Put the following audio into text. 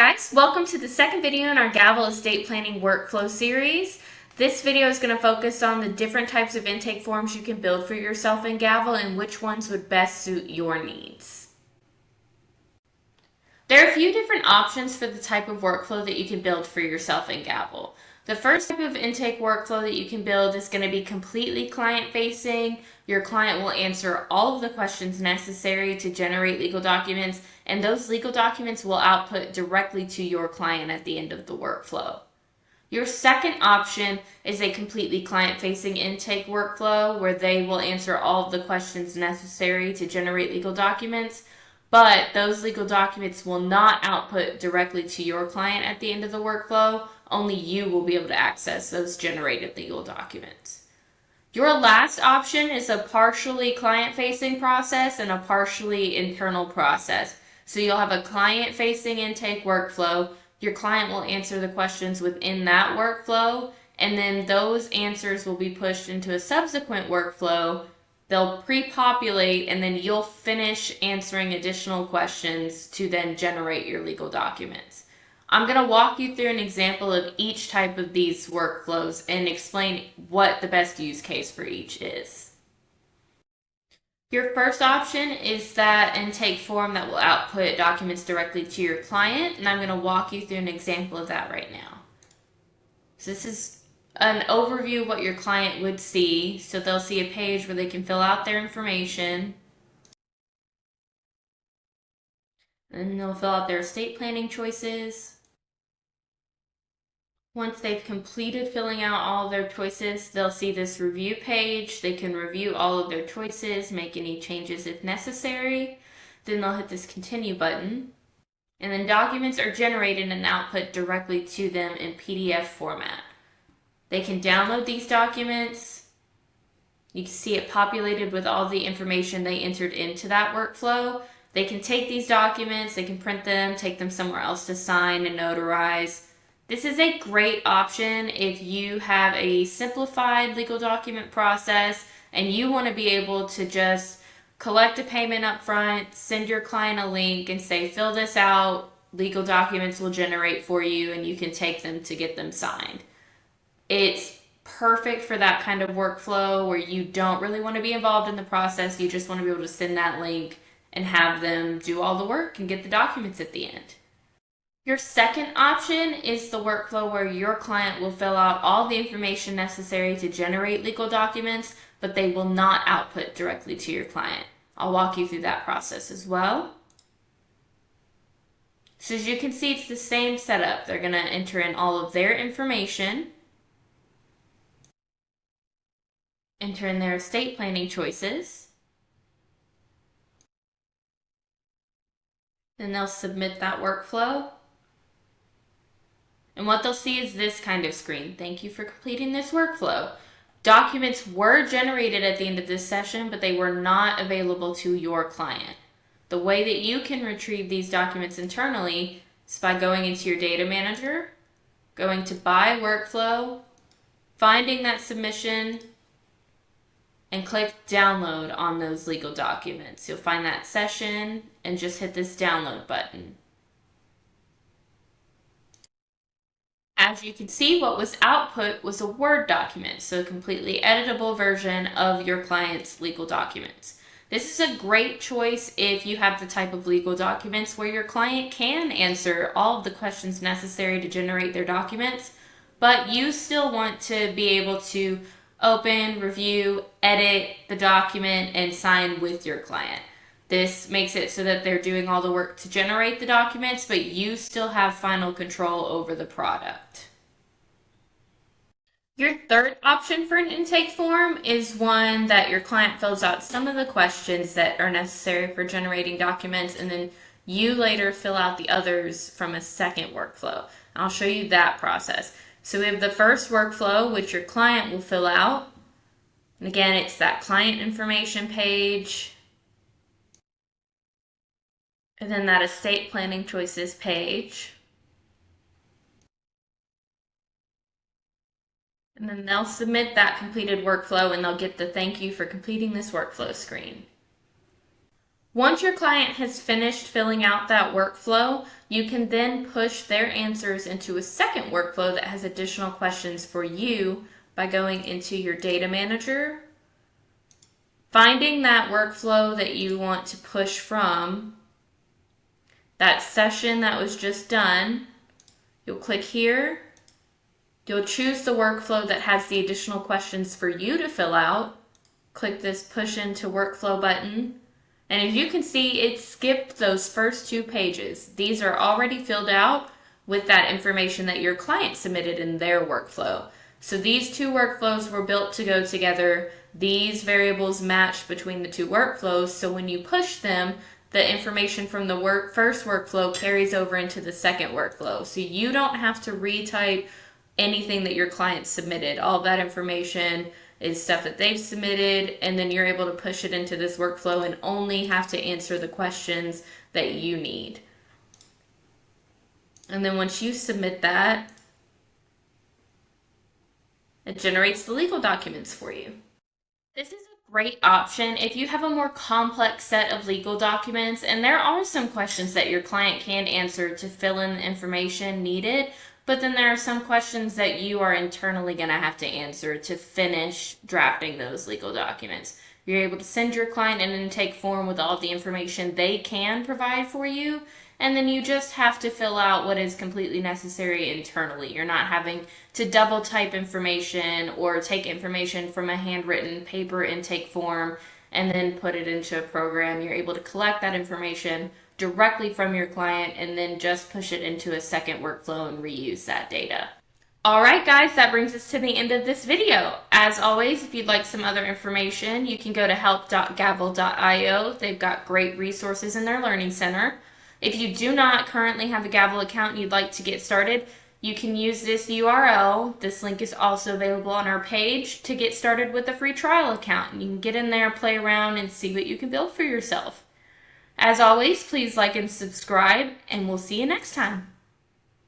guys, welcome to the second video in our Gavel estate planning workflow series. This video is going to focus on the different types of intake forms you can build for yourself in Gavel and which ones would best suit your needs. There are a few different options for the type of workflow that you can build for yourself in Gavel. The first type of intake workflow that you can build is going to be completely client-facing. Your client will answer all of the questions necessary to generate legal documents, and those legal documents will output directly to your client at the end of the workflow. Your second option is a completely client-facing intake workflow where they will answer all of the questions necessary to generate legal documents, but those legal documents will not output directly to your client at the end of the workflow. Only you will be able to access those generated legal documents. Your last option is a partially client-facing process and a partially internal process. So you'll have a client-facing intake workflow. Your client will answer the questions within that workflow, and then those answers will be pushed into a subsequent workflow. They'll pre-populate, and then you'll finish answering additional questions to then generate your legal documents. I'm going to walk you through an example of each type of these workflows and explain what the best use case for each is. Your first option is that intake form that will output documents directly to your client, and I'm going to walk you through an example of that right now. So this is an overview of what your client would see. So they'll see a page where they can fill out their information, and they'll fill out their estate planning choices. Once they've completed filling out all of their choices, they'll see this review page. They can review all of their choices, make any changes if necessary. Then they'll hit this continue button. And then documents are generated and output directly to them in PDF format. They can download these documents. You can see it populated with all the information they entered into that workflow. They can take these documents, they can print them, take them somewhere else to sign and notarize. This is a great option if you have a simplified legal document process and you want to be able to just collect a payment up front, send your client a link and say, fill this out, legal documents will generate for you, and you can take them to get them signed. It's perfect for that kind of workflow where you don't really want to be involved in the process. You just want to be able to send that link and have them do all the work and get the documents at the end. Your second option is the workflow where your client will fill out all the information necessary to generate legal documents, but they will not output directly to your client. I'll walk you through that process as well. So as you can see, it's the same setup. They're going to enter in all of their information, enter in their estate planning choices, then they'll submit that workflow. And what they'll see is this kind of screen. Thank you for completing this workflow. Documents were generated at the end of this session, but they were not available to your client. The way that you can retrieve these documents internally is by going into your data manager, going to By Workflow, finding that submission, and click Download on those legal documents. You'll find that session and just hit this download button. As you can see, what was output was a Word document, so a completely editable version of your client's legal documents. This is a great choice if you have the type of legal documents where your client can answer all of the questions necessary to generate their documents, but you still want to be able to open, review, edit the document, and sign with your client. This makes it so that they're doing all the work to generate the documents, but you still have final control over the product. Your third option for an intake form is one that your client fills out some of the questions that are necessary for generating documents, and then you later fill out the others from a second workflow. I'll show you that process. So we have the first workflow, which your client will fill out. And again, it's that client information page, and then that estate planning choices page. And then they'll submit that completed workflow and they'll get the thank you for completing this workflow screen. Once your client has finished filling out that workflow, you can then push their answers into a second workflow that has additional questions for you by going into your data manager, finding that workflow that you want to push from, that session that was just done. You'll click here. You'll choose the workflow that has the additional questions for you to fill out. Click this push into workflow button. And as you can see, it skipped those first 2 pages. These are already filled out with that information that your client submitted in their workflow. So these 2 workflows were built to go together. These variables match between the 2 workflows. So when you push them, the information from the first workflow carries over into the second workflow. So you don't have to retype anything that your client submitted. All that information is stuff that they've submitted, and then you're able to push it into this workflow and only have to answer the questions that you need. And then once you submit that, it generates the legal documents for you. This is a great option if you have a more complex set of legal documents, and there are some questions that your client can answer to fill in the information needed. But then there are some questions that you are internally going to have to answer to finish drafting those legal documents. You're able to send your client an intake form with all of the information they can provide for you, and then you just have to fill out what is completely necessary internally. You're not having to double type information or take information from a handwritten paper intake form and then put it into a program. You're able to collect that information directly from your client and then just push it into a second workflow and reuse that data. All right, guys, that brings us to the end of this video. As always, if you'd like some other information, you can go to help.gavel.io. They've got great resources in their Learning Center. If you do not currently have a Gavel account and you'd like to get started, you can use this URL. This link is also available on our page to get started with a free trial account. And you can get in there, play around, and see what you can build for yourself. As always, please like and subscribe, and we'll see you next time.